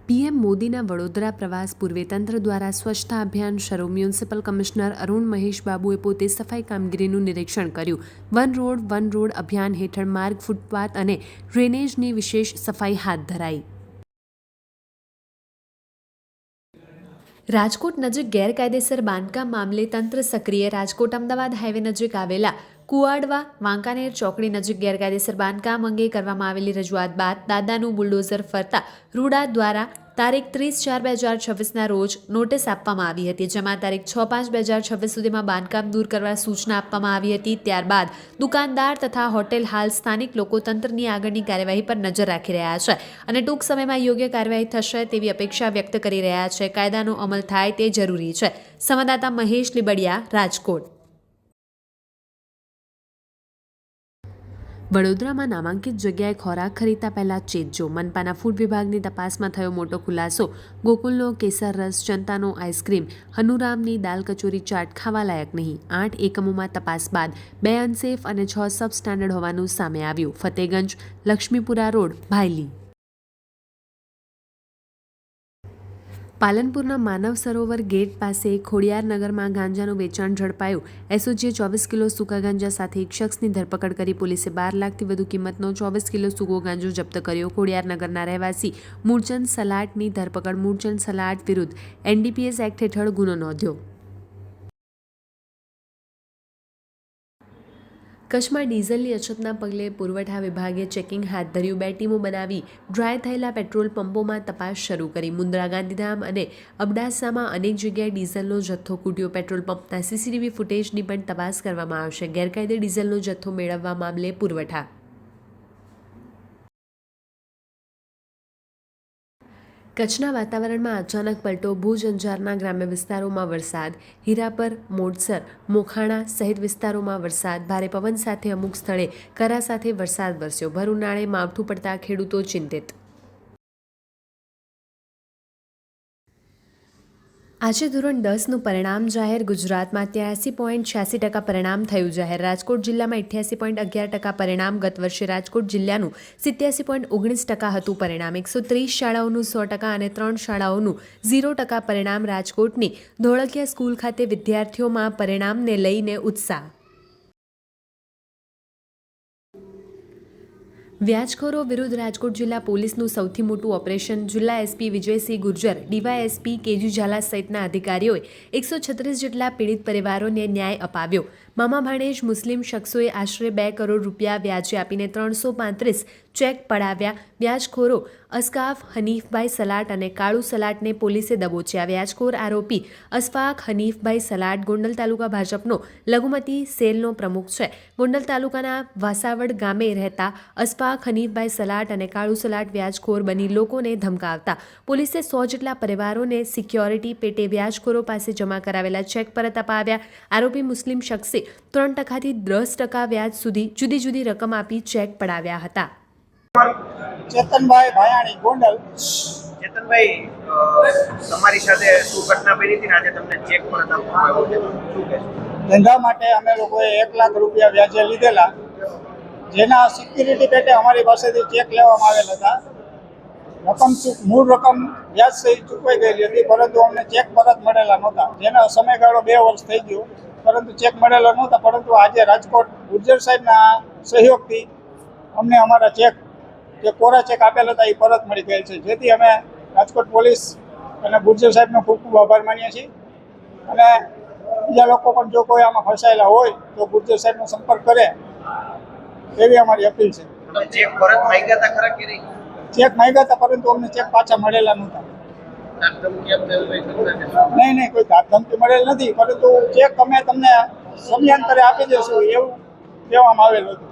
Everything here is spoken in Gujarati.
પીએમ મોદીના વડોદરા પ્રવાસ પૂર્વે તંત્ર દ્વારા સ્વચ્છતા અભિયાન શરૂ. મ્યુનિસિપલ કમિશનર અરુણ મહેશ બાબુએ પોતે સફાઈ કામગીરીનું નિરીક્ષણ કર્યું. વન રોડ અભિયાન હેઠળ માર્ગ, ફૂટપાથ અને ડ્રેનેજની વિશેષ સફાઈ હાથ ધરાઈ. રાજકોટ નજીક ગેરકાયદેસર બાંધકામ મામલે તંત્ર સક્રિય. રાજકોટ અમદાવાદ હાઈવે નજીક આવેલા કુવાડવા વાંકાનેર ચોકડી નજીક ગેરકાયદેસર બાંધકામ અંગે કરવામાં આવેલી રજૂઆત બાદ દાદાનું બુલડોઝર ફરતા રૂડા દ્વારા તારીખ 30/4/2026ના રોજ નોટિસ આપવામાં આવી હતી, જેમાં તારીખ 6/5/2026 સુધીમાં બાંધકામ દૂર કરવા સૂચના આપવામાં આવી હતી. ત્યારબાદ દુકાનદાર તથા હોટેલ હાલ સ્થાનિક લોકો તંત્રની આગળની કાર્યવાહી પર નજર રાખી રહ્યા છે અને ટૂંક સમયમાં યોગ્ય કાર્યવાહી થશે તેવી અપેક્ષા વ્યક્ત કરી રહ્યા છે. કાયદાનો અમલ થાય તે જરૂરી છે. સંવાદદાતા મહેશ લીબડિયા, રાજકોટ. વડોદરામાં નામાંકિત જગ્યાએ ખોરાક ખરીદતા પહેલા ચેતજો. મનપાના ફૂડ વિભાગની તપાસમાં થયો મોટો ખુલાસો. ગોકુલનો કેસર રસ, જનતાનો આઈસ્ક્રીમ, હનુરામની દાલ કચોરી ચાટ ખાવા લાયક નહીં. 8 એકમોમાં તપાસ બાદ 2 અનસેફ અને 6 સબ સ્ટાન્ડર્ડ હોવાનું સામે આવ્યું. ફતેગંજ, લક્ષ્મીપુરા રોડ, ભાયલી. પાલનપુરના માનવ સરોવર ગેટ પાસે ખોડિયારનગરમાં ગાંજાનું વેચાણ ઝડપાયું. એસઓજીએ 24 કિલો સૂકા ગાંજા સાથે એક શખ્સની ધરપકડ કરી. પોલીસે 12 લાખથી વધુ કિંમતનો 24 કિલો સૂકો ગાંજો જપ્ત કર્યો. ખોડિયારનગરના રહેવાસી મૂળચંદ સલાટની ધરપકડ. મૂળચંદ સલાટ વિરુદ્ધ એનડીપીએસ એક્ટ હેઠળ ગુનો નોંધ્યો. કચ્છમાં ડીઝલની અછતના પગલે પુરવઠા વિભાગે ચેકિંગ હાથ ધર્યું. 2 ટીમો બનાવી ડ્રાય થયેલા પેટ્રોલ પંપોમાં તપાસ શરૂ કરી. મુન્દ્રા, ગાંધીધામ અને અબડાસામાં અનેક જગ્યાએ ડીઝલનો જથ્થો ખૂટ્યો. પેટ્રોલ પંપના સીસીટીવી ફૂટેજની પણ તપાસ કરવામાં આવશે. ગેરકાયદે ડીઝલનો જથ્થો મેળવવા મામલે પુરવઠા. કચ્છના વાતાવરણમાં અચાનક પલટો. ભુજ, અંજારના ગ્રામ્ય વિસ્તારોમાં વરસાદ. હીરાપર, મોડસર, મોખાણા સહિત વિસ્તારોમાં વરસાદ. ભારે પવન સાથે અમુક સ્થળે કરા સાથે વરસાદ વરસ્યો. ભર ઉનાળે માવઠું પડતા ખેડૂતો ચિંતિત. આજે ધોરણ 10નું પરિણામ જાહેર. ગુજરાતમાં 83.86% પરિણામ થયું જાહેર. રાજકોટ જિલ્લામાં 88.11% પરિણામ. ગત વર્ષે રાજકોટ જિલ્લાનું 87.19% હતું પરિણામ. 130 શાળાઓનું 100% અને 3 શાળાઓનું 0% પરિણામ. રાજકોટની ધોળકિયા સ્કૂલ ખાતે વિદ્યાર્થીઓમાં પરિણામને લઈને ઉત્સાહ. વ્યાજખોરો વિરુદ્ધ રાજકોટ જિલ્લા પોલીસનું સૌથી મોટું ઓપરેશન. જિલ્લા SP Vijaysinh Gurjar, DYSP KG Zala સહિતના અધિકારીઓએ 136 જેટલા પીડિત પરિવારોને ન્યાય અપાવ્યો. મામા ભાણેજ મુસ્લિમ શખ્સોએ આશરે 2 કરોડ રૂપિયા વ્યાજે આપીને 335 ચેક પડાવ્યા. વ્યાજખોરો અસકાફ હનીફભાઈ સલાટ અને કાળુ સલાટને પોલીસે દબોચ્યા. વ્યાજખોર આરોપી અસફાક હનીફભાઈ સલાટ ગોંડલ તાલુકા ભાજપનો લઘુમતી સેલનો પ્રમુખ છે. ગોંડલ તાલુકાના વાસાવડ ગામે રહેતા અસફાક હનીફભાઈ સલાટ અને કાળુ સલાટ વ્યાજખોર બની લોકોને ધમકાવતા. પોલીસે 100 જેટલા પરિવારોને સિક્યોરિટી પેટે વ્યાજખોરો પાસે જમા કરાવેલા ચેક પરત અપાવ્યા. આરોપી મુસ્લિમ શખ્સે 3%થી 10% વ્યાજ સુધી જુદી જુદી રકમ આપી ચેક પડાવ્યા હતા. ચેતનભાઈ ભાયાણી, ગોંડલ. ચેતનભાઈ, તમારી સાથે શું ઘટના બની હતી ને આજે તમને ચેક પરત આપવામાં આવ્યો છે, શું કહેશો? ધંધા માટે અમે લોકોએ 1 લાખ રૂપિયા વ્યાજે લીધેલા, જેના સિક્યુરિટી પેટે અમારી પાસેથી ચેક લેવામાં આવેલ હતા. મૂળ રકમ વ્યાજ સહિત ચૂકવાઈ ગયેલી હતી, પરંતુ અમને ચેક પરત મળેલા નહોતા. જેનો સમયગાળો 2 વર્ષ થઈ ગયો, પરંતુ ચેક મળેલા નહોતા. પરંતુ આજે રાજકોટ ગુર્જર સાહેબના સહયોગથી અમને અમારા ચેક, જે કોરા ચેક આપેલ હતા, એ પરત મળી ગયેલ છે. જેથી અમે રાજકોટ પોલીસ અને ગુર્જર સાહેબનો ખૂબ ખૂબ આભાર માનીએ છીએ. અને બીજા લોકો પણ જો કોઈ આમાં ફસાયેલા હોય તો ગુર્જર સાહેબનો સંપર્ક કરે એવી અમારી અપીલ છે. ચેક પરત માંગ્યા હતા ખરા કે નહીં? ચેક માંગ્યા હતા, પરંતુ અમને ચેક પાછા મળેલા નહોતા. નહીં, કોઈ ધમકી મળેલ નથી, પરંતુ ચેક અમે તમને સમયાંતરે આપી દઈશું એવું કહેવામાં આવેલું હતું.